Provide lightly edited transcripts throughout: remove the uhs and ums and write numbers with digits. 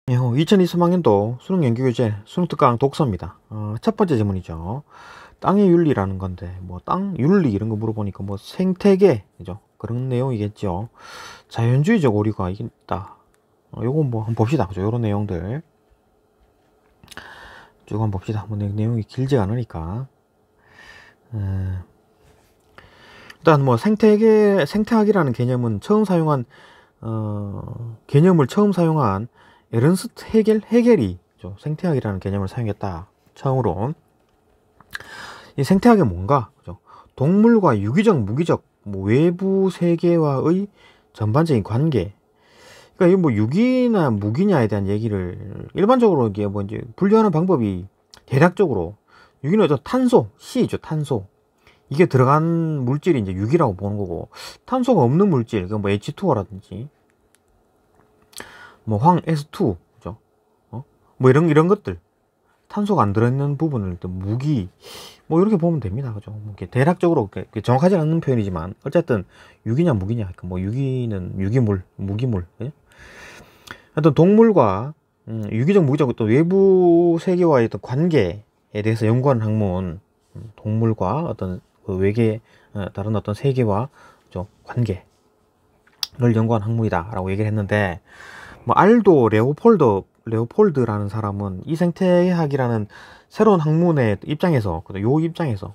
2023학년도 수능 연구교재 수능 특강 독서입니다. 첫 번째 질문이죠. 땅의 윤리라는 건데, 뭐, 땅 윤리 이런 거 물어보니까 뭐 생태계, 그죠? 그런 내용이겠죠. 자연주의적 오류가 있다. 요거 뭐 한번 봅시다. 그죠? 요런 내용들. 쭉 한번 봅시다. 뭐 내용이 길지 않으니까. 일단 뭐 생태학이라는 개념은 개념을 처음 사용한 에른스트 헤겔이 생태학이라는 개념을 사용했다. 처음으로. 이 생태학이 뭔가? 그죠? 동물과 유기적, 무기적, 뭐 외부 세계와의 전반적인 관계. 그러니까 이 뭐 유기나 무기냐에 대한 얘기를 일반적으로 이게 뭐 이제 분류하는 방법이 대략적으로 유기는 어떤 탄소, C죠, 탄소. 이게 들어간 물질이 이제 유기라고 보는 거고, 탄소가 없는 물질, 뭐 H2O라든지, 뭐 황 S2, 그죠? 뭐 이런 것들, 탄소가 안 들어있는 부분을 무기, 뭐 이렇게 보면 됩니다, 그죠? 뭐 이렇게 대략적으로 정확하지 않은 표현이지만 어쨌든 유기냐 무기냐, 그러니까 뭐 유기는 유기물, 무기물, 그죠? 하여튼 동물과 유기적, 무기적 또 외부 세계와의 어떤 관계에 대해서 연구하는 학문, 동물과 어떤 그 외계 다른 어떤 세계와 관계를 연구하는 학문이다라고 얘기를 했는데, 뭐 알도 레오폴드라는 사람은 이 생태학이라는 새로운 학문의 입장에서,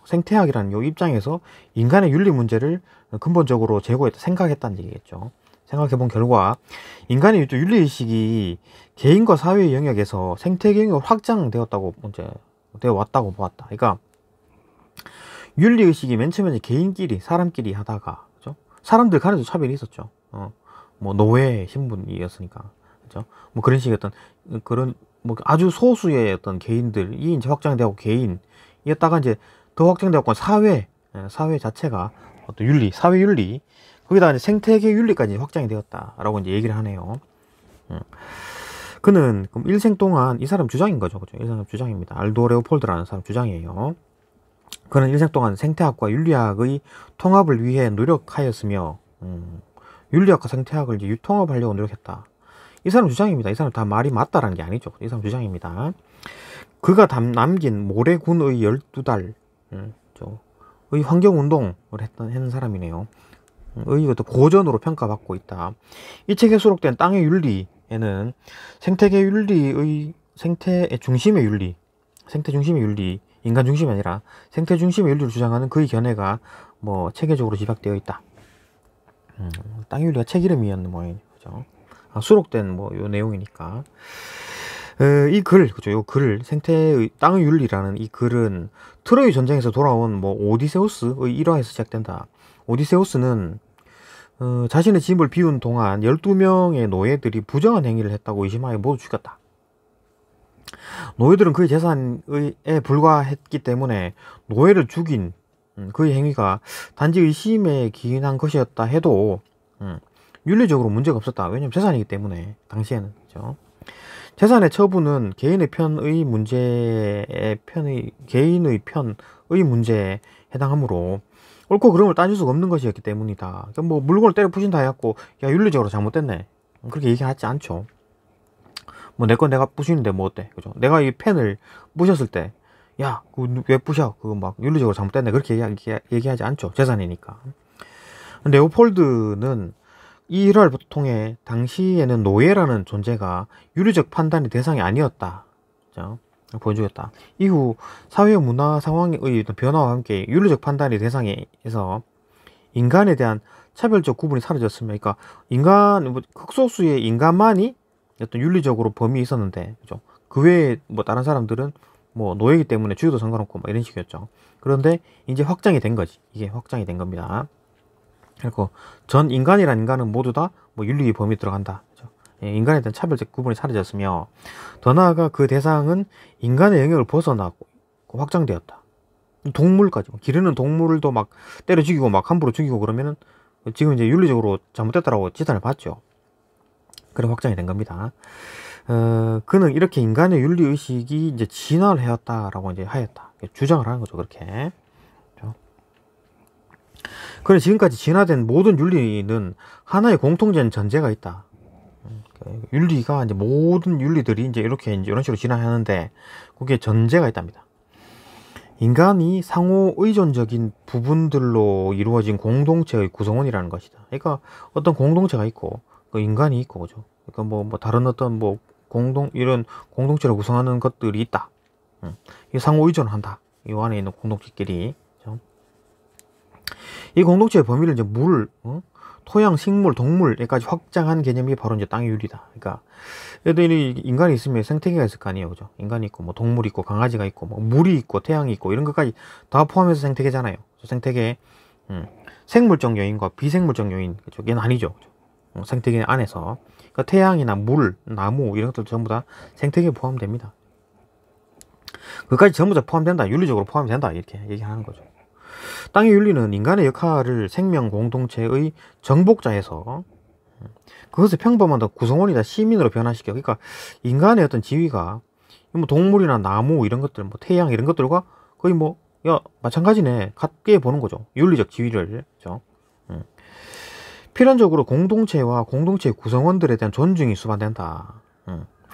생태학이라는 요 입장에서 인간의 윤리 문제를 근본적으로 생각했다는 얘기겠죠. 생각해본 결과 인간의 윤리의식이 개인과 사회의 영역에서 생태계 영역으로 확장되었다고 되어 왔다고 보았다. 그러니까 윤리의식이 맨 처음에 개인끼리, 사람끼리 하다가, 그죠? 사람들 간에도 차별이 있었죠. 뭐 노예 신분이었으니까, 그죠? 뭐 그런 식의 그런 뭐 아주 소수의 어떤 개인들이 이제 확장되고 개인이었다가 이제 더 확장되고 사회 자체가 어떤 윤리, 사회 윤리, 거기다 이제 생태계 윤리까지 확장이 되었다라고 이제 얘기를 하네요. 그는 그럼 일생 동안 이 사람 주장인 거죠, 그죠? 이 사람 주장입니다. 알도 레오폴드라는 사람 주장이에요. 그는 일생 동안 생태학과 윤리학의 통합을 위해 노력하였으며, 윤리학과 생태학을 이제 통합하려고 노력했다. 이 사람 주장입니다. 이 사람 다 말이 맞다라는 게 아니죠. 이 사람 주장입니다. 그가 남긴 모래군의 12달의 환경운동을 했는 사람이네요. 이것도 고전으로 평가받고 있다. 이 책에 수록된 땅의 윤리에는 생태 중심의 윤리, 인간 중심이 아니라 생태 중심의 윤리를 주장하는 그의 견해가 뭐 체계적으로 집약되어 있다. 땅의 윤리가 책 이름이었는 모양이죠. 수록된 뭐 요 내용이니까. 이 글, 그죠? 요 글, 땅의 윤리라는 이 글은 트로이 전쟁에서 돌아온 뭐 오디세우스의 일화에서 시작된다. 오디세우스는 자신의 집을 비운 동안 12명의 노예들이 부정한 행위를 했다고 의심하여 모두 죽였다. 노예들은 그의 재산에 불과했기 때문에 노예를 죽인 그의 행위가 단지 의심에 기인한 것이었다 해도 윤리적으로 문제가 없었다. 왜냐하면 재산이기 때문에 당시에는, 그렇죠? 재산의 처분은 개인의 편의 문제에 해당하므로 옳고 그름을 따질 수가 없는 것이었기 때문이다. 그러니까 뭐 물건을 때려 부신다 해갖고 야 윤리적으로 잘못됐네, 그렇게 얘기하지 않죠. 뭐 내 건 내가 부시는데 뭐 어때, 그죠? 내가 이 펜을 부셨을 때 야 그거 왜 부셔, 그거 막 윤리적으로 잘못됐네, 그렇게 얘기하지 않죠. 재산이니까. 레오폴드는 이 일화를 통해 당시에는 노예라는 존재가 윤리적 판단의 대상이 아니었다, 그죠? 보여주겠다. 이후 사회 문화 상황의 변화와 함께 윤리적 판단의 대상에서 인간에 대한 차별적 구분이 사라졌으며, 그러니까 극소수의 인간만이 어떤 윤리적으로 범위에 있었는데, 그죠? 그 외에 뭐 다른 사람들은 뭐 노예이기 때문에 죽여도 상관없고 막 이런 식이었죠. 그런데 이제 확장이 된 거지. 이게 확장이 된 겁니다. 그리고 전 인간이란 인간은 모두 다 뭐 윤리의 범위에 들어간다, 그죠? 인간에 대한 차별적 구분이 사라졌으며, 더 나아가 그 대상은 인간의 영역을 벗어나고 확장되었다. 동물까지, 기르는 동물도 막 때려 죽이고 막 함부로 죽이고 그러면은 지금 이제 윤리적으로 잘못됐다라고 지탄을 받죠. 그런 확장이 된 겁니다. 그는 이렇게 인간의 윤리 의식이 이제 진화를 해왔다라고 이제 하였다. 주장을 하는 거죠, 그렇게. 그래 지금까지 진화된 모든 윤리는 하나의 공통된 전제가 있다. 윤리가 이제 모든 윤리들이 이제 이렇게 이제 이런 식으로 진화하는데 그게 전제가 있답니다. 인간이 상호 의존적인 부분들로 이루어진 공동체의 구성원이라는 것이다. 그러니까 어떤 공동체가 있고 그 인간이 있고 그죠. 그러니까 뭐 다른 어떤 뭐 이런 공동체를 구성하는 것들이 있다. 이 상호 의존한다. 이 안에 있는 공동체끼리. 그죠? 이 공동체의 범위를 이제 물, 토양, 식물, 동물에까지 확장한 개념이 바로 이제 땅의 윤리다. 그러니까 얘들이 인간이 있으면 생태계가 있을 거 아니에요, 그죠? 인간이 있고 뭐 동물이 있고 강아지가 있고 뭐 물이 있고 태양이 있고 이런 것까지 다 포함해서 생태계잖아요. 생태계 생물적 요인과 비생물적 요인, 그죠? 얘는 아니죠, 그죠? 생태계 안에서 그러니까 태양이나 물, 나무 이런 것들 전부 다 생태계에 포함됩니다. 그까지 전부 다 포함된다, 윤리적으로 포함된다 이렇게 얘기하는 거죠. 땅의 윤리는 인간의 역할을 생명 공동체의 정복자에서 그것을 평범한 구성원이다 시민으로 변화시켜. 그러니까 인간의 어떤 지위가 뭐 동물이나 나무 이런 것들, 뭐 태양 이런 것들과 거의 뭐 마찬가지네 같게 보는 거죠. 윤리적 지위를. 그렇죠? 필연적으로 공동체와 공동체의 구성원들에 대한 존중이 수반된다.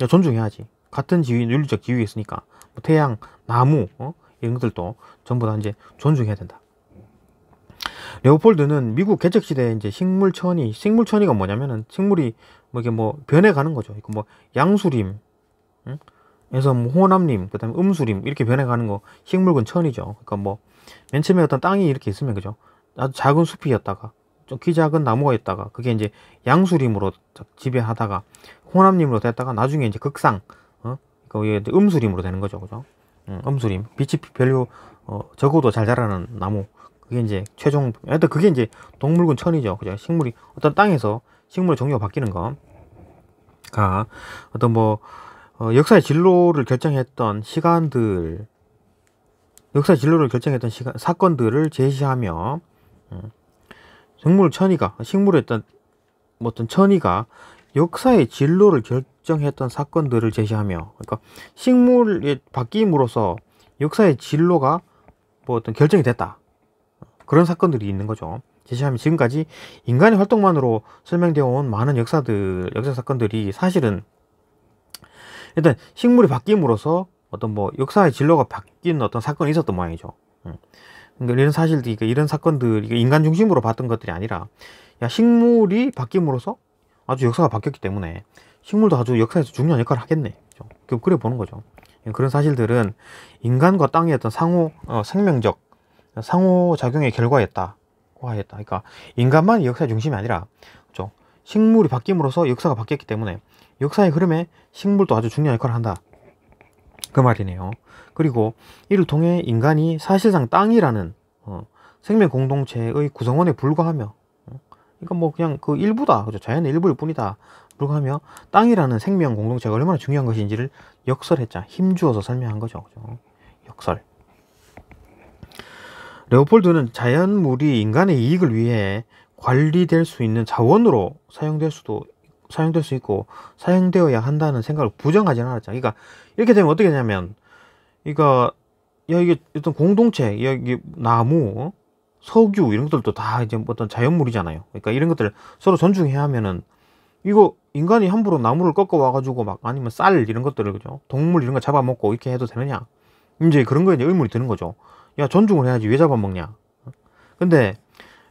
존중해야지. 같은 지위, 윤리적 지위에 있으니까 뭐 태양, 나무 이런 것들도 전부 다 이제 존중해야 된다. 레오폴드는 미국 개척 시대에 이제 식물천이가 뭐냐면은 식물이 뭐 이게 뭐 변해가는 거죠. 뭐 양수림, 에서 뭐 호남림, 그다음에 음수림 이렇게 변해가는 거 식물군 천이죠. 그러니까 뭐 맨 처음에 어떤 땅이 이렇게 있으면 그죠. 아주 작은 숲이었다가 좀 키 작은 나무가 있다가 그게 이제 양수림으로 지배하다가 호남림으로 됐다가 나중에 이제 극상, 그러니까 음수림으로 되는 거죠, 그죠? 음수림, 빛이 별로 적어도 잘 자라는 나무. 그게 이제 최종, 하여튼 그게 이제 동물군 천이죠. 그죠? 식물이, 어떤 땅에서 식물의 종류가 바뀌는 거가 어떤 뭐, 역사의 진로를 결정했던 시간들, 역사의 진로를 결정했던 사건들을 제시하며, 식물의 어떤 천이가 역사의 진로를 결정했던 사건들을 제시하며, 그러니까 식물이 바뀜으로써 역사의 진로가 뭐 어떤 결정이 됐다. 그런 사건들이 있는 거죠. 제시하면 지금까지 인간의 활동만으로 설명되어 온 많은 역사 사건들이 사실은 일단 식물이 바뀜으로써 어떤 뭐 역사의 진로가 바뀐 어떤 사건이 있었던 모양이죠. 그러니까 이런 사실들이, 이런 사건들이 인간 중심으로 봤던 것들이 아니라, 식물이 바뀜으로써 아주 역사가 바뀌었기 때문에 식물도 아주 역사에서 중요한 역할을 하겠네. 그렇죠? 그래 보는 거죠. 그런 사실들은 인간과 땅의 어떤 생명적 상호작용의 결과였다. 그러니까 인간만 역사의 중심이 아니라, 그렇죠? 식물이 바뀜으로써 역사가 바뀌었기 때문에 역사의 흐름에 식물도 아주 중요한 역할을 한다. 그 말이네요. 그리고 이를 통해 인간이 사실상 땅이라는 생명 공동체의 구성원에 불과하며, 그러니까 뭐 그냥 그 일부다, 그죠? 자연의 일부일 뿐이다 불과하며 땅이라는 생명 공동체가 얼마나 중요한 것인지를 역설했자, 힘주어서 설명한 거죠. 그죠? 역설. 레오폴드는 자연물이 인간의 이익을 위해 관리될 수 있는 자원으로 사용될 수 있고 사용되어야 한다는 생각을 부정하지는 않았죠. 그러니까 이렇게 되면 어떻게 되냐면, 그러니까 이게 어떤 공동체, 이게 나무, 석유 이런 것들도 다 이제 어떤 자연물이잖아요. 그러니까 이런 것들 서로 존중해야 하면은, 이거 인간이 함부로 나무를 꺾어 와가지고 막, 아니면 쌀 이런 것들을, 그죠? 동물 이런 거 잡아먹고 이렇게 해도 되느냐? 이제 그런 거에 이제 의문이 드는 거죠. 야, 존중을 해야지 왜 잡아먹냐? 근데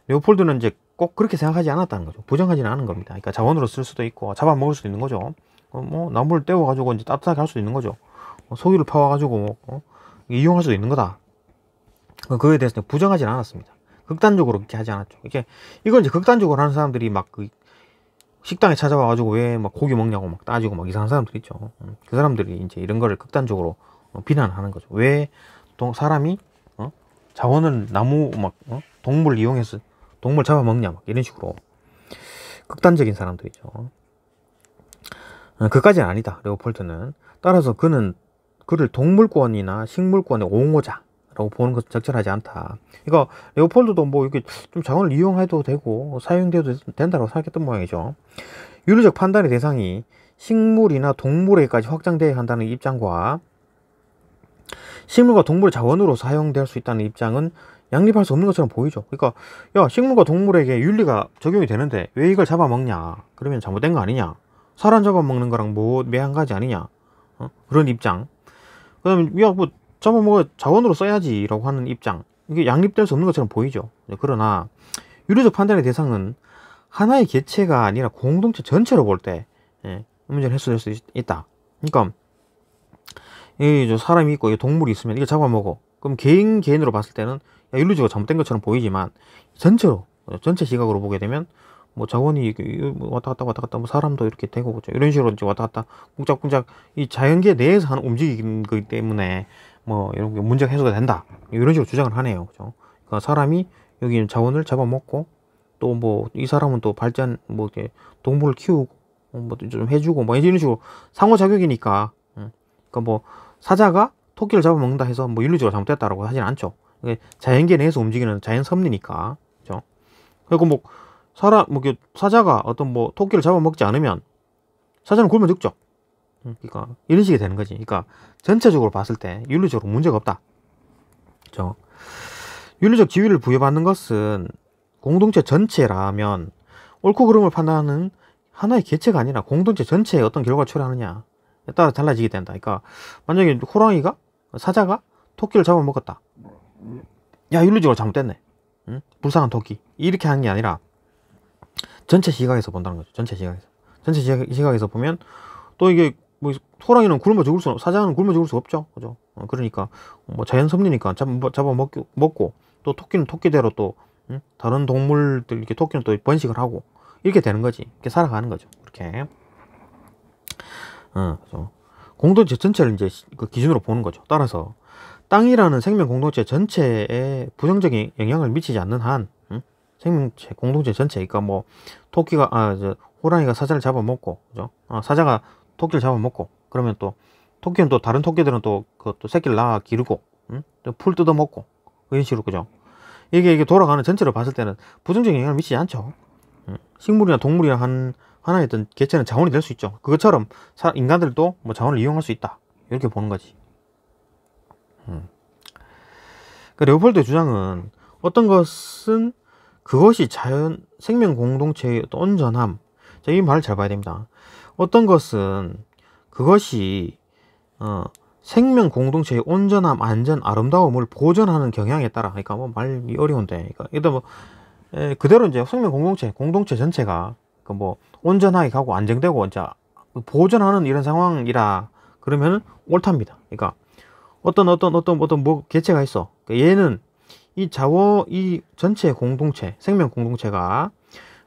레오폴드는 이제 꼭 그렇게 생각하지 않았다는 거죠. 부정하지는 않은 겁니다. 그러니까 자원으로 쓸 수도 있고 잡아먹을 수도 있는 거죠. 뭐 나무를 떼워가지고 이제 따뜻하게 할 수도 있는 거죠. 석유를 파와가지고 이용할 수도 있는 거다. 그거에 대해서 부정하지는 않았습니다. 극단적으로 그렇게 하지 않았죠. 이걸 이제 극단적으로 하는 사람들이 막 그 식당에 찾아와가지고 왜 막 고기 먹냐고 막 따지고 막 이상한 사람들 있죠. 그 사람들이 이제 이런 거를 극단적으로 비난하는 거죠. 왜 사람이 자원을 나무 동물 이용해서 동물 잡아먹냐 막 이런 식으로 극단적인 사람들이죠. 그까지는 아니다, 레오폴드는. 따라서 그를 동물권이나 식물권의 옹호자라고 보는 것은 적절하지 않다. 그러니까 레오폴드도 뭐 이렇게 좀 자원을 이용해도 되고 사용돼도 된다고 생각했던 모양이죠. 윤리적 판단의 대상이 식물이나 동물에까지 확장되어야 한다는 입장과 식물과 동물의 자원으로 사용될 수 있다는 입장은 양립할 수 없는 것처럼 보이죠. 그러니까 야, 식물과 동물에게 윤리가 적용이 되는데 왜 이걸 잡아먹냐? 그러면 잘못된 거 아니냐? 사람 잡아먹는 거랑 뭐 매 한 가지 아니냐, 그런 입장. 그 다음에 야 뭐 잡아먹어 자원으로 써야지 라고 하는 입장. 이게 양립될 수 없는 것처럼 보이죠. 그러나 윤리적 판단의 대상은 하나의 개체가 아니라 공동체 전체로 볼 때 문제는 해소될 수 있다. 그러니까 이 사람이 있고 이 동물이 있으면 이게 잡아먹어. 그럼 개인으로 봤을 때는 윤리적으로 잘못된 것처럼 보이지만, 전체로, 전체 시각으로 보게 되면 뭐 자원이 왔다 갔다 뭐 사람도 이렇게 되고 그죠. 이런 식으로 이제 왔다 갔다 쿵짝쿵짝 이 자연계 내에서 하는 움직이는 거기 때문에 뭐 이런 게 문제가 해소가 된다. 이런 식으로 주장을 하네요. 그죠. 그러니까 사람이 여기 자원을 잡아먹고 또 뭐 이 사람은 또 발전 뭐 이렇게 동물을 키우고 뭐 좀 해주고 뭐 이런 식으로 상호작용이니까. 그러니까 뭐 사자가 토끼를 잡아먹는다 해서 뭐 윤리적으로 잘못됐다라고 하진 않죠. 자연계 내에서 움직이는 자연 섭리니까. 그죠. 그리고 뭐 사자가 어떤 뭐 토끼를 잡아먹지 않으면 사자는 굶어 죽죠. 그러니까 이런 식이 되는 거지. 그러니까 전체적으로 봤을 때 윤리적으로 문제가 없다. 그죠. 윤리적 지위를 부여받는 것은 공동체 전체라면 옳고 그름을 판단하는 하나의 개체가 아니라 공동체 전체에 어떤 결과를 초래하느냐에 따라 달라지게 된다. 그러니까 만약에 사자가 토끼를 잡아먹었다. 야, 윤리적으로 잘못됐네. 응? 불쌍한 토끼. 이렇게 하는 게 아니라 전체 시각에서 본다는 거죠. 전체 시각에서 보면 또 이게 뭐 호랑이는 사자는 굶어 죽을 수 없죠. 그죠? 그러니까 뭐 자연 섭리니까 먹고 또 토끼는 토끼대로 또 다른 동물들 이렇게 토끼는 또 번식을 하고 이렇게 되는 거지. 이렇게 살아가는 거죠. 이렇게. 그죠. 공동체 전체를 이제 그 기준으로 보는 거죠. 따라서 땅이라는 생명 공동체 전체에 부정적인 영향을 미치지 않는 한, 생명체 공동체 전체, 그러니까 뭐 호랑이가 사자를 잡아먹고, 그죠? 사자가 토끼를 잡아먹고, 그러면 또 토끼는 또 다른 토끼들은 또 그것도 새끼를 낳아 기르고, 또 풀 뜯어먹고 이런 식으로. 그죠? 이게 돌아가는 전체로 봤을 때는 부정적인 영향을 미치지 않죠. 식물이나 동물이나 하나의 어떤 개체는 자원이 될 수 있죠. 그것처럼 인간들도 뭐 자원을 이용할 수 있다. 이렇게 보는 거지. 그 레오폴드의 주장은 어떤 것은 그것이 생명 공동체의 어떤 온전함. 자, 이 말을 잘 봐야 됩니다. 어떤 것은 그것이 생명 공동체의 온전함, 안전, 아름다움을 보존하는 경향에 따라. 그러니까 뭐 말이 어려운데, 그러니까 일단 뭐 그대로 이제 생명 공동체 전체가 뭐 온전하게 가고 안정되고 이제 보존하는 이런 상황이라 그러면 옳답니다. 그러니까 어떤 뭐 개체가 있어. 얘는 이 전체 공동체, 생명 공동체가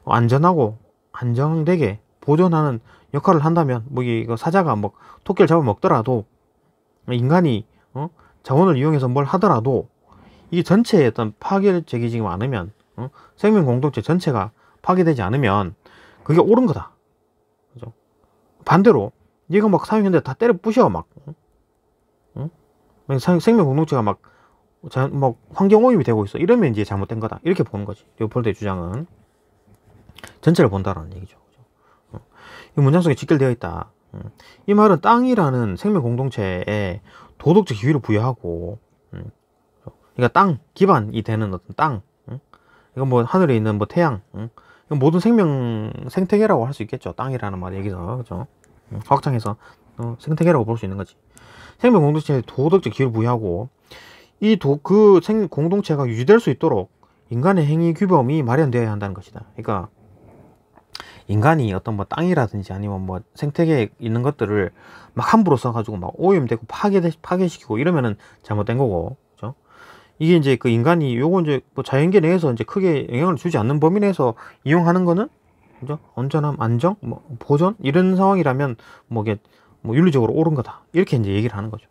안전하고 안정되게 보존하는 역할을 한다면, 뭐 이거 사자가 뭐 토끼를 잡아먹더라도, 인간이 자원을 이용해서 뭘 하더라도 이 전체에 어떤 파괴적이지 않으면, 생명 공동체 전체가 파괴되지 않으면 그게 옳은 거다. 그죠? 반대로 얘가 막 사용했는데 다 때려 부셔 막. 생명 공동체가 막 환경 오염이 되고 있어. 이러면 이제 잘못된 거다. 이렇게 보는 거지. 레오폴드의 주장은 전체를 본다라는 얘기죠. 이 문장 속에 직결되어 있다. 이 말은 땅이라는 생명 공동체에 도덕적 지위를 부여하고, 그러니까 땅 기반이 되는 어떤 땅, 이건 뭐 하늘에 있는 뭐 태양, 이건 모든 생태계라고 할 수 있겠죠. 땅이라는 말 여기서. 그죠? 확장해서 생태계라고 볼 수 있는 거지. 생명 공동체에 도덕적 지위를 부여하고, 그 공동체가 유지될 수 있도록 인간의 행위 규범이 마련되어야 한다는 것이다. 그러니까 인간이 어떤 뭐 땅이라든지 아니면 뭐 생태계에 있는 것들을 막 함부로 써가지고 막 오염되고 파괴시키고 이러면은 잘못된 거고. 그죠? 이게 이제 그 인간이 요거 이제 뭐 자연계 내에서 이제 크게 영향을 주지 않는 범위 내에서 이용하는 거는, 그죠? 온전함, 안정, 뭐 보존 이런 상황이라면 뭐 이게 뭐 윤리적으로 옳은 거다. 이렇게 이제 얘기를 하는 거죠.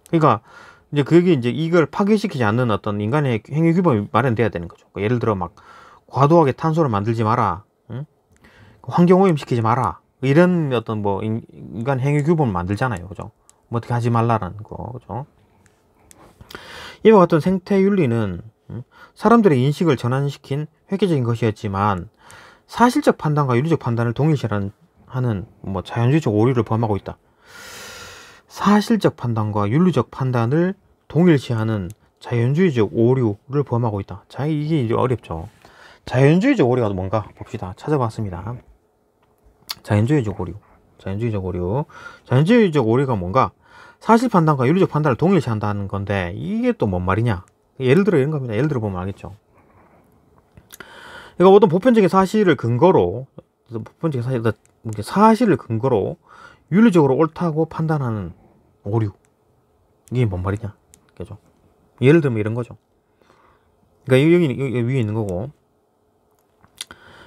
그러니까 이제 그게 이제 이걸 파괴시키지 않는 어떤 인간의 행위 규범이 마련돼야 되는 거죠. 예를 들어 막 과도하게 탄소를 만들지 마라, 환경 오염시키지 마라, 이런 어떤 뭐 인간 행위 규범을 만들잖아요. 그죠? 뭐 어떻게 하지 말라라는 거. 그죠? 이와 같은 생태 윤리는 사람들의 인식을 전환시킨 획기적인 것이었지만 사실적 판단과 윤리적 판단을 동일시하는 뭐 자연주의적 오류를 범하고 있다. 사실적 판단과 윤리적 판단을 동일시하는 자연주의적 오류를 범하고 있다. 자, 이게 이제 어렵죠. 자연주의적 오류가 뭔가 봅시다. 찾아봤습니다. 자연주의적 오류. 자연주의적 오류. 자연주의적 오류가 뭔가? 사실 판단과 윤리적 판단을 동일시한다는 건데 이게 또 뭔 말이냐? 예를 들어 이런 겁니다. 예를 들어 보면 알겠죠. 그러니까 어떤 보편적인 사실을 근거로 사실을 근거로 윤리적으로 옳다고 판단하는 오류. 이게 뭔 말이냐? 그죠? 예를 들면 이런 거죠. 그러니까 여기 위에 있는 거고.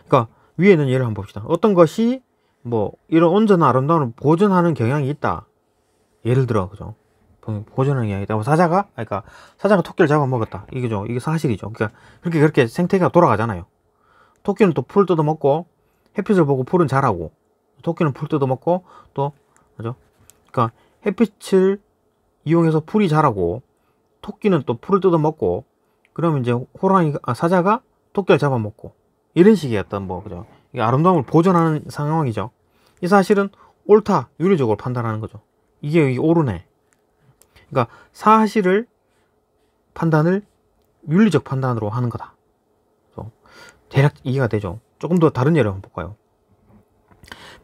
그러니까 위에 있는 예를 한번 봅시다. 어떤 것이 뭐 이런 온전한 아름다움을 보존하는 경향이 있다. 예를 들어, 그죠? 보존하는 경향이 있다. 그러니까 사자가 토끼를 잡아먹었다. 이게죠. 이게 사실이죠. 그러니까 그렇게 생태계가 돌아가잖아요. 토끼는 또 풀 뜯어먹고 햇빛을 보고 풀은 자라고, 토끼는 풀 뜯어먹고 또, 그죠? 그러니까 햇빛을 이용해서 풀이 자라고, 토끼는 또 풀을 뜯어먹고, 그러면 이제 사자가 토끼를 잡아먹고, 이런 식의 어떤 뭐, 그죠? 이게 아름다움을 보존하는 상황이죠. 이 사실은 옳다, 윤리적으로 판단하는 거죠. 이게 옳으네. 그러니까 사실을 판단을 윤리적 판단으로 하는 거다. 대략 이해가 되죠. 조금 더 다른 예를 한번 볼까요?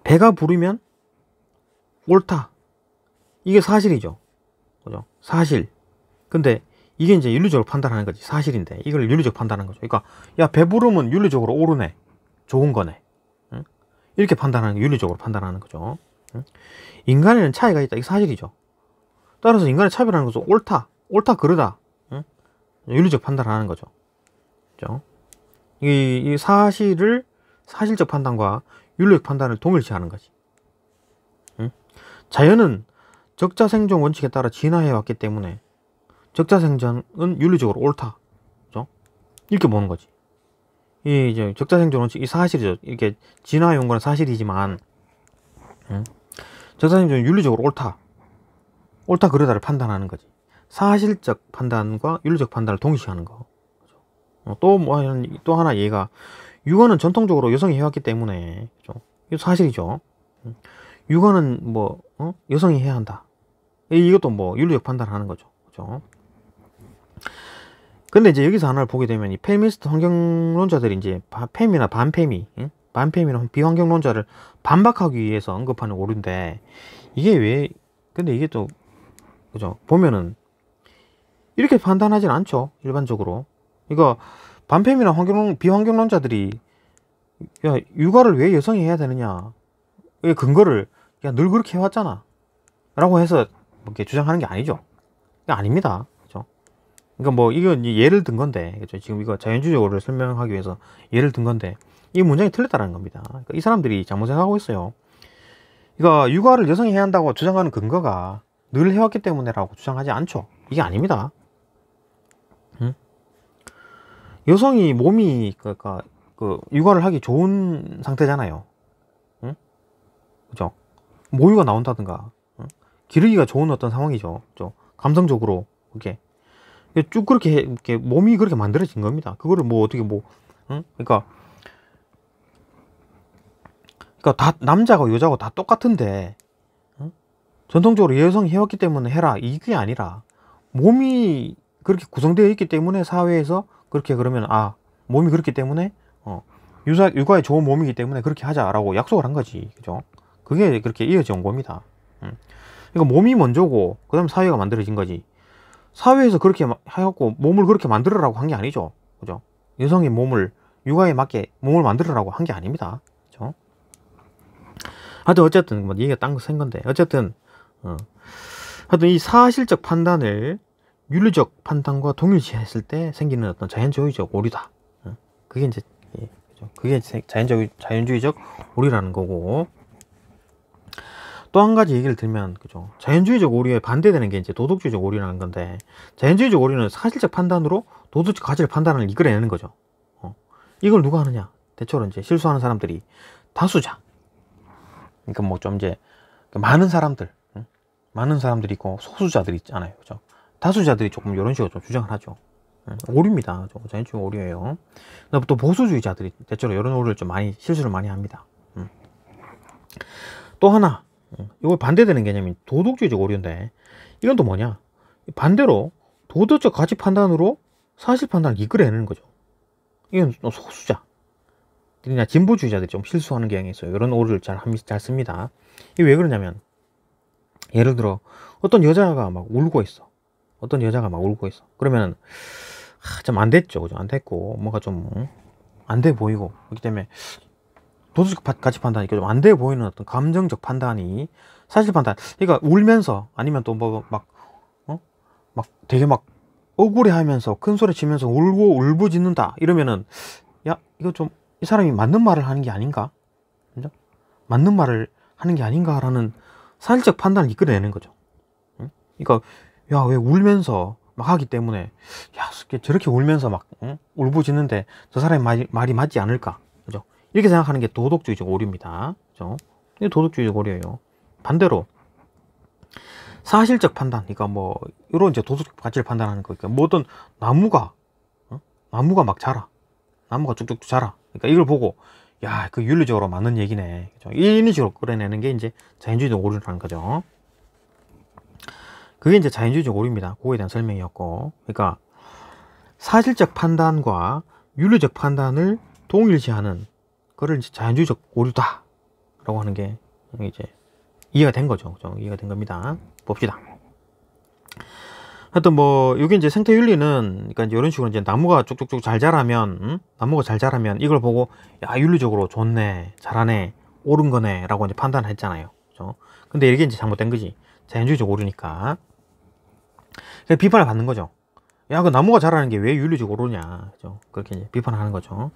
배가 부르면 옳다. 이게 사실이죠. 그죠? 사실. 근데 이게 이제 윤리적으로 판단하는 거지. 사실인데 이걸 윤리적 판단하는 거죠. 그러니까 야, 배 부르면 윤리적으로 옳으네. 좋은 거네. 응? 이렇게 판단하는 게 윤리적으로 판단하는 거죠. 응? 인간에는 차이가 있다. 이게 사실이죠. 따라서 인간의 차별하는 것은 옳다 그르다. 응? 윤리적 판단하는 거죠. 그죠? 이 사실을 사실적 판단과 윤리적 판단을 동일시하는 거지. 응? 자연은 적자생존 원칙에 따라 진화해 왔기 때문에 적자생존은 윤리적으로 옳다. 그죠? 이렇게 보는 거지. 이 이제 적자생존 원칙, 이 사실이죠. 이렇게 진화해 온 건 사실이지만, 응? 적자생존은 윤리적으로 옳다 그르다를 판단하는 거지. 사실적 판단과 윤리적 판단을 동일시하는 거. 또 하나 얘가, 육아는 전통적으로 여성이 해왔기 때문에, 그죠? 이거 사실이죠. 육아는 뭐, 여성이 해야 한다. 이것도 뭐, 윤리적 판단을 하는 거죠. 그죠? 근데 이제 여기서 하나를 보게 되면, 이 페미니스트 환경론자들이 이제, 페미나 반페미, 반페미나 비환경론자를 반박하기 위해서 언급하는 오류인데, 근데 이게 또, 그죠? 보면은, 이렇게 판단하진 않죠. 일반적으로. 그러니까 반페미나 비환경론자들이 야, 육아를 왜 여성이 해야 되느냐, 의 근거를 야, 늘 그렇게 해왔잖아 라고 해서 이렇게 주장하는 게 아니죠. 아닙니다. 그죠? 그러니까 뭐 이건 예를 든 건데, 그죠? 지금 이거 자연주의적 오류를 설명하기 위해서 예를 든 건데, 이 문장이 틀렸다는 겁니다. 그러니까 이 사람들이 잘못 생각하고 있어요. 그러니까 육아를 여성이 해야 한다고 주장하는 근거가 늘 해왔기 때문에라고 주장하지 않죠. 이게 아닙니다. 여성이 몸이 그러니까 육아를 하기 좋은 상태잖아요. 응? 그죠? 모유가 나온다든가, 응? 기르기가 좋은 어떤 상황이죠. 그죠? 감성적으로 이렇게 쭉 이렇게 몸이 그렇게 만들어진 겁니다. 그거를 뭐 어떻게 응? 그러니까 다 남자가 여자고 다 똑같은데, 응? 전통적으로 여성이 해왔기 때문에 해라, 이게 아니라 몸이 그렇게 구성되어 있기 때문에 사회에서 그렇게, 그러면 몸이 그렇기 때문에 육아에 좋은 몸이기 때문에 그렇게 하자라고 약속을 한 거지. 그죠? 그게 그렇게 이어져 온 겁니다. 그러니까 몸이 먼저고 그 다음에 사회가 만들어진 거지. 사회에서 그렇게 해갖고 몸을 그렇게 만들으라고 한 게 아니죠. 그죠? 여성의 몸을 육아에 맞게 몸을 만들으라고 한 게 아닙니다. 그죠? 하여튼 어쨌든 뭐 얘기가 딴 거 센 건데, 어쨌든 하여튼 이 사실적 판단을 윤리적 판단과 동일시했을 때 생기는 어떤 자연주의적 오류다. 그게 이제, 그죠? 그게 자연주의적 오류라는 거고. 또 한 가지 얘기를 들면, 그죠? 자연주의적 오류에 반대되는 게 이제 도덕주의적 오류라는 건데, 자연주의적 오류는 사실적 판단으로 도덕적 가치를 판단을 이끌어내는 거죠. 이걸 누가 하느냐? 대체로 이제 실수하는 사람들이 다수자. 그러니까 뭐 좀 이제 많은 사람들이 있고 소수자들이 있잖아요. 그죠? 다수자들이 조금 이런 식으로 좀 주장을 하죠. 오류입니다. 자연주의 오류예요. 또 보수주의자들이 대체로 이런 오류를 좀 실수를 많이 합니다. 또 하나, 이거 반대되는 개념이 도덕주의적 오류인데, 이건 또 뭐냐? 반대로 도덕적 가치 판단으로 사실 판단을 이끌어내는 거죠. 이건 또 소수자. 특히나 진보주의자들이 좀 실수하는 경향이 있어요. 이런 오류를 잘 씁니다. 이게 왜 그러냐면, 예를 들어 어떤 여자가 막 울고 있어. 어떤 여자가 막 울고 있어. 그러면 좀 안 됐죠. 그죠? 안 됐고 뭔가 좀 안 돼 보이고, 그렇기 때문에 도덕적 가치 판단이 좀 안 돼 보이는 어떤 감정적 판단이 사실 판단. 그러니까 울면서 아니면 또 뭐 막 되게 막 억울해하면서 큰 소리 치면서 울고 울부짖는다 이러면은, 야 이거 좀 이 사람이 맞는 말을 하는 게 아닌가? 그죠? 맞는 말을 하는 게 아닌가라는 사실적 판단을 이끌어내는 거죠. 응? 그러니까 야 왜 울면서 막 하기 때문에, 야 저렇게 울면서 막 울부짖는데 저 사람의 말이 맞지 않을까? 그죠? 이렇게 생각하는 게 도덕주의적 오류입니다. 그죠? 이게 도덕주의적 오류예요. 반대로 사실적 판단, 그러니까 뭐 이런 이제 도덕적 가치를 판단하는 거, 그러니까 뭐든 나무가 나무가 막 자라, 나무가 쭉쭉 자라. 그러니까 이걸 보고 야 그 윤리적으로 맞는 얘기네. 그죠? 이런 식으로 끌어내는 게 이제 자연주의적 오류라는 거죠. 그게 이제 자연주의적 오류입니다. 그거에 대한 설명이었고, 그러니까 사실적 판단과 윤리적 판단을 동일시하는 그걸 이제 자연주의적 오류다라고 하는 게 이제 이해가 된 거죠. 그죠? 이해가 된 겁니다. 봅시다. 하여튼 뭐 이게 이제 생태 윤리는, 그러니까 이제 이런 식으로 이제 나무가 쭉쭉쭉 잘 자라면, 나무가 잘 자라면 이걸 보고 야 윤리적으로 좋네, 잘하네, 옳은 거네라고 이제 판단을 했잖아요. 그죠? 근데 이게 이제 잘못된 거지. 자연주의적 오류니까. 그냥 비판을 받는 거죠. 야, 그 나무가 자라는 게 왜 윤리적으로 오르냐. 그죠? 그렇게 이제 비판을 하는 거죠.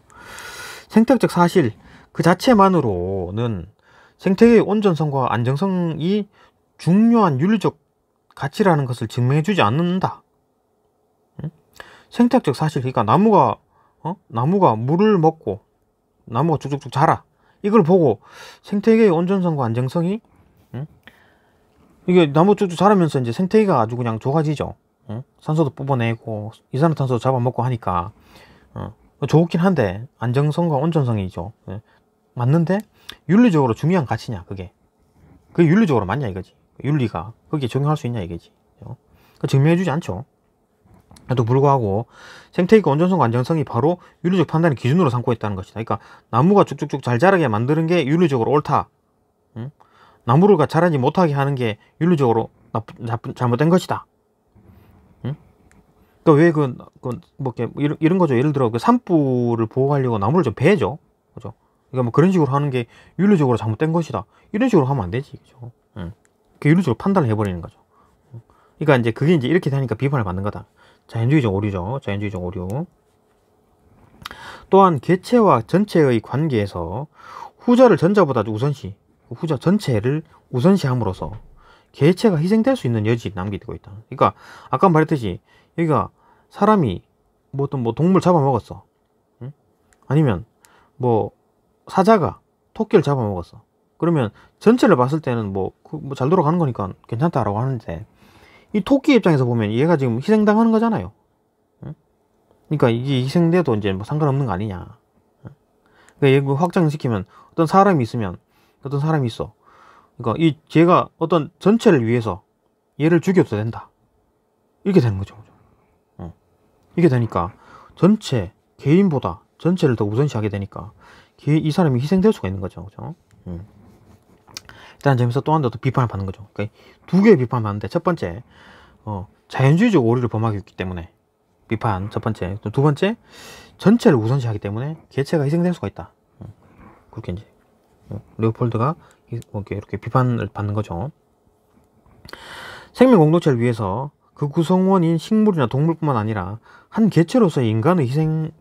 생태학적 사실 그 자체만으로는 생태계의 온전성과 안정성이 중요한 윤리적 가치라는 것을 증명해주지 않는다. 응? 생태학적 사실, 그러니까 나무가 물을 먹고 나무가 쭉쭉쭉 자라. 이걸 보고 생태계의 온전성과 안정성이, 응? 이게 나무 쭉쭉 자라면서 이제 생태계가 아주 그냥 좋아지죠. 응? 산소도 뽑아내고 이산화탄소도 잡아먹고 하니까 좋긴 한데 안정성과 온전성이죠. 예. 맞는데 윤리적으로 중요한 가치냐 그게 윤리적으로 맞냐 이거지. 윤리가 거기에 적용할 수 있냐 이거지. 증명해주지 않죠. 또 불구하고 생태계가 온전성과 안정성이 바로 윤리적 판단의 기준으로 삼고 있다는 것이다. 그러니까 나무가 쭉쭉쭉 잘 자라게 만드는 게 윤리적으로 옳다. 응? 나무가 자라지 못하게 하는 게 윤리적으로 잘못된 것이다. 응? 그러니까 뭐 이런 거죠. 예를 들어 그 산불을 보호하려고 나무를 좀 베죠. 그죠? 그러니까 뭐 그런 식으로 하는 게 윤리적으로 잘못된 것이다. 이런 식으로 하면 안 되지. 그죠? 응. 그 윤리적으로 판단을 해버리는 거죠. 그러니까 이제 그게 이제 이렇게 되니까 비판을 받는 거다. 자연주의적 오류죠. 자연주의적 오류. 또한 개체와 전체의 관계에서 후자를 전자보다 후자 전체를 우선시함으로써 개체가 희생될 수 있는 여지를 남기고 있다. 그러니까 아까 말했듯이 여기가 사람이 뭐 어떤 뭐 동물 잡아먹었어. 응? 아니면 뭐 사자가 토끼를 잡아먹었어. 그러면 전체를 봤을 때는 뭐 잘 돌아가는 거니까 괜찮다라고 하는데, 이 토끼 입장에서 보면 얘가 지금 희생당하는 거잖아요. 응? 그러니까 이게 희생돼도 이제 뭐 상관없는 거 아니냐. 그러니까 얘 확장시키면 어떤 사람이 있어. 그러니까 이 쟤가 어떤 전체를 위해서 얘를 죽여도 된다. 이렇게 되는 거죠. 이게 되니까 개인보다 전체를 더 우선시하게 되니까 이 사람이 희생될 수가 있는 거죠. 그죠? 일단 재밌어 또 한 번 더 비판을 받는 거죠. 그러니까 두 개의 비판을 받는데, 첫 번째 자연주의적 오류를 범하고 있기 때문에 비판 첫 번째, 또 두 번째 전체를 우선시하기 때문에 개체가 희생될 수가 있다. 그렇게 이제 레오폴드가 이렇게 비판을 받는 거죠. 생명 공동체를 위해서 그 구성원인 식물이나 동물뿐만 아니라 한 개체로서의 인간의 희생의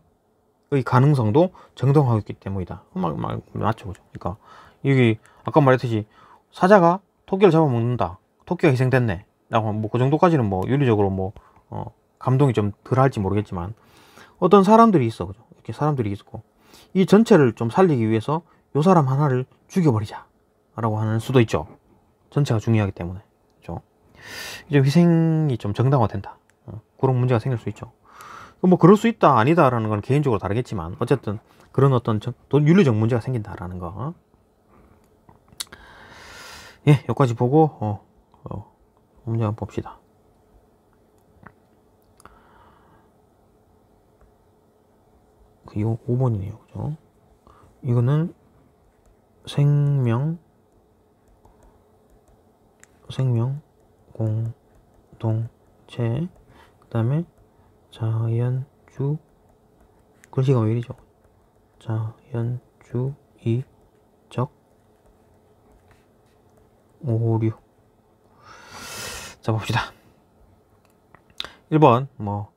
가능성도 정당화하고 있기 때문이다. 맞죠, 그죠? 그러니까 여기 아까 말했듯이 사자가 토끼를 잡아먹는다. 토끼가 희생됐네. 라고 뭐 그 정도까지는 뭐 윤리적으로 뭐 감동이 좀 덜할지 모르겠지만, 어떤 사람들이 있어, 그죠? 이렇게 사람들이 있고 이 전체를 좀 살리기 위해서 요 사람 하나를 죽여버리자 라고 하는 수도 있죠. 전체가 중요하기 때문에. 그죠? 이제 희생이 좀 정당화된다. 그런 문제가 생길 수 있죠. 뭐 그럴 수 있다 아니다 라는 건 개인적으로 다르겠지만, 어쨌든 그런 어떤 윤리적 문제가 생긴다라는 거. 예, 여기까지 보고 문제 한번 봅시다. 이거 5번이네요. 그죠? 이거는 생명 공동체, 그 다음에 자연주의, 글씨가 왜 이리죠? 자연주의적 오류. 자, 봅시다. 1번 뭐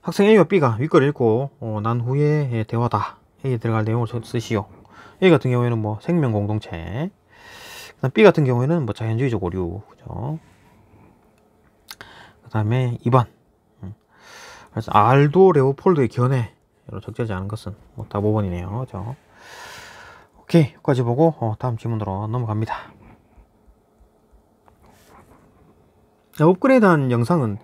학생 A와 B가 윗글을 읽고 난 후에 대화다. A에 들어갈 내용을 쓰시오. A 같은 경우에는 뭐 생명 공동체, 그다음 B 같은 경우에는 뭐 자연주의적 오류, 그죠? 그 다음에 2번 그래서 알도 레오폴드의 견해로 적절하지 않은 것은 뭐 답 5번이네요. 그죠? 오케이, 여기까지 보고 다음 질문으로 넘어갑니다. 업그레이드한 영상은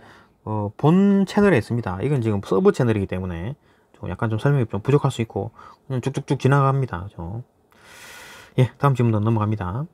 본 채널에 있습니다. 이건 지금 서브 채널이기 때문에 좀 약간 좀 설명이 좀 부족할 수 있고 그냥 쭉쭉쭉 지나갑니다. 그죠? 예, 다음 질문으로 넘어갑니다.